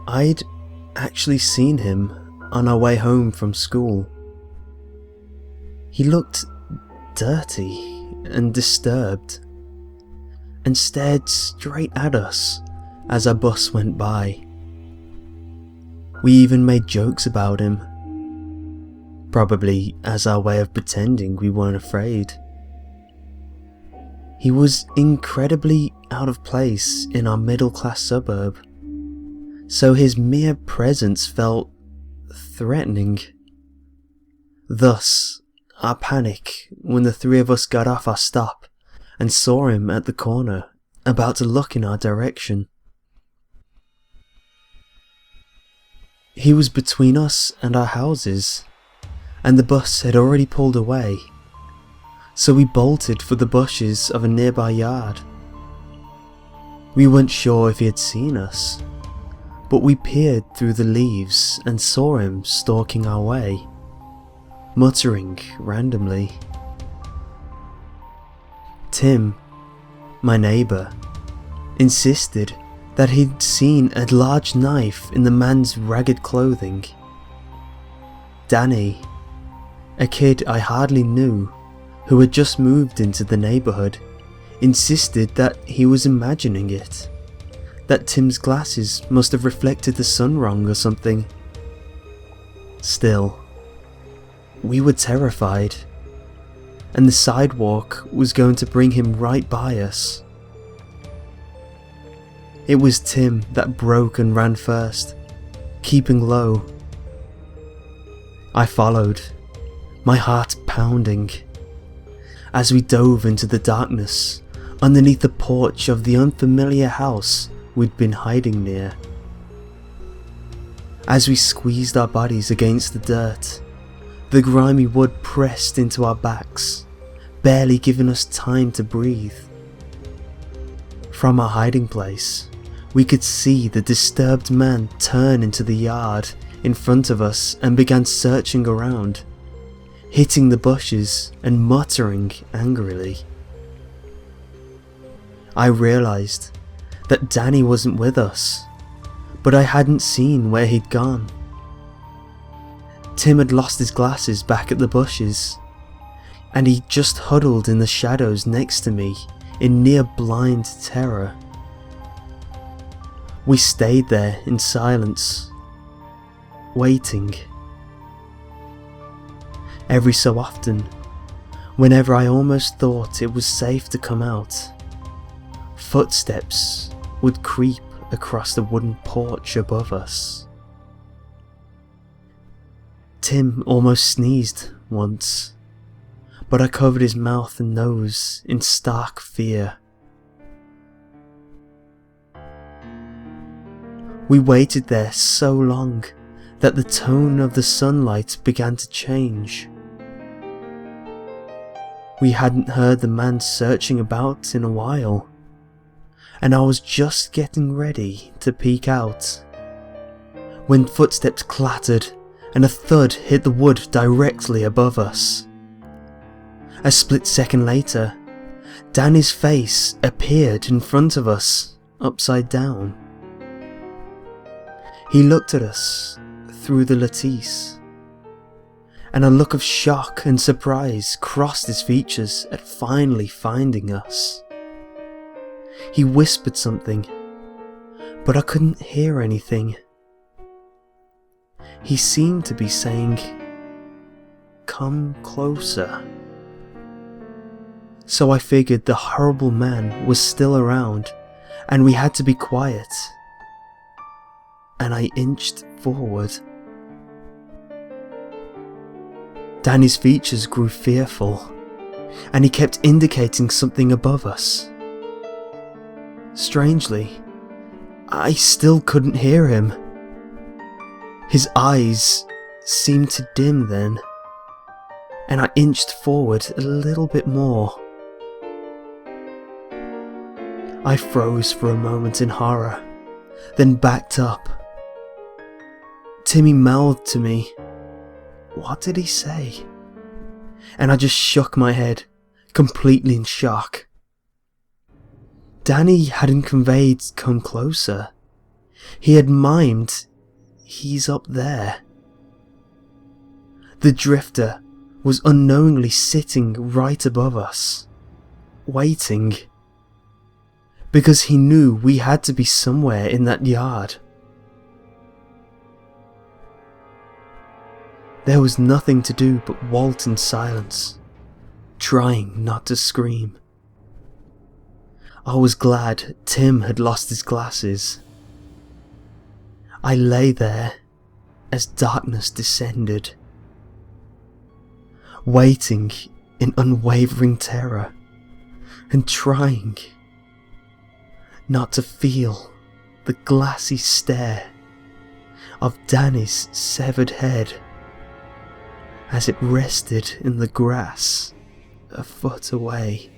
I'd actually seen him on our way home from school. He looked dirty and disturbed, and stared straight at us as our bus went by. We even made jokes about him, probably as our way of pretending we weren't afraid. He was incredibly out of place in our middle-class suburb, so his mere presence felt threatening. Thus, our panic when the three of us got off our stop and saw him at the corner, about to look in our direction. He was between us and our houses, and the bus had already pulled away, so we bolted for the bushes of a nearby yard. We weren't sure if he had seen us, but we peered through the leaves and saw him stalking our way, muttering randomly. Tim, my neighbour, insisted that he'd seen a large knife in the man's ragged clothing. Danny, a kid I hardly knew who had just moved into the neighbourhood, insisted that he was imagining it, that Tim's glasses must have reflected the sun wrong or something. Still, we were terrified, and the sidewalk was going to bring him right by us. It was Tim that broke and ran first, keeping low. I followed, my heart pounding, as we dove into the darkness underneath the porch of the unfamiliar house we'd been hiding near. As we squeezed our bodies against the dirt, the grimy wood pressed into our backs, barely giving us time to breathe. From our hiding place, we could see the disturbed man turn into the yard in front of us and began searching around, hitting the bushes and muttering angrily. I realised that Danny wasn't with us, but I hadn't seen where he'd gone. Tim had lost his glasses back at the bushes, and he just huddled in the shadows next to me in near blind terror. We stayed there in silence, waiting. Every so often, whenever I almost thought it was safe to come out, footsteps would creep across the wooden porch above us. Tim almost sneezed once, but I covered his mouth and nose in stark fear. We waited there so long that the tone of the sunlight began to change. We hadn't heard the man searching about in a while, and I was just getting ready to peek out, when footsteps clattered and a thud hit the wood directly above us. A split second later, Danny's face appeared in front of us, upside down. He looked at us through the lattice, and a look of shock and surprise crossed his features at finally finding us. He whispered something, but I couldn't hear anything. He seemed to be saying, "Come closer." So I figured the horrible man was still around and we had to be quiet. And I inched forward. Danny's features grew fearful, and he kept indicating something above us. Strangely, I still couldn't hear him. His eyes seemed to dim then, and I inched forward a little bit more. I froze for a moment in horror, then backed up. Timmy mouthed to me. What did he say? And I just shook my head, completely in shock. Danny hadn't conveyed "come closer." He had mimed, "He's up there." The drifter was unknowingly sitting right above us, waiting, because he knew we had to be somewhere in that yard. There was nothing to do but wait in silence, trying not to scream. I was glad Tim had lost his glasses. I lay there as darkness descended, waiting in unwavering terror and trying not to feel the glassy stare of Danny's severed head as it rested in the grass a foot away.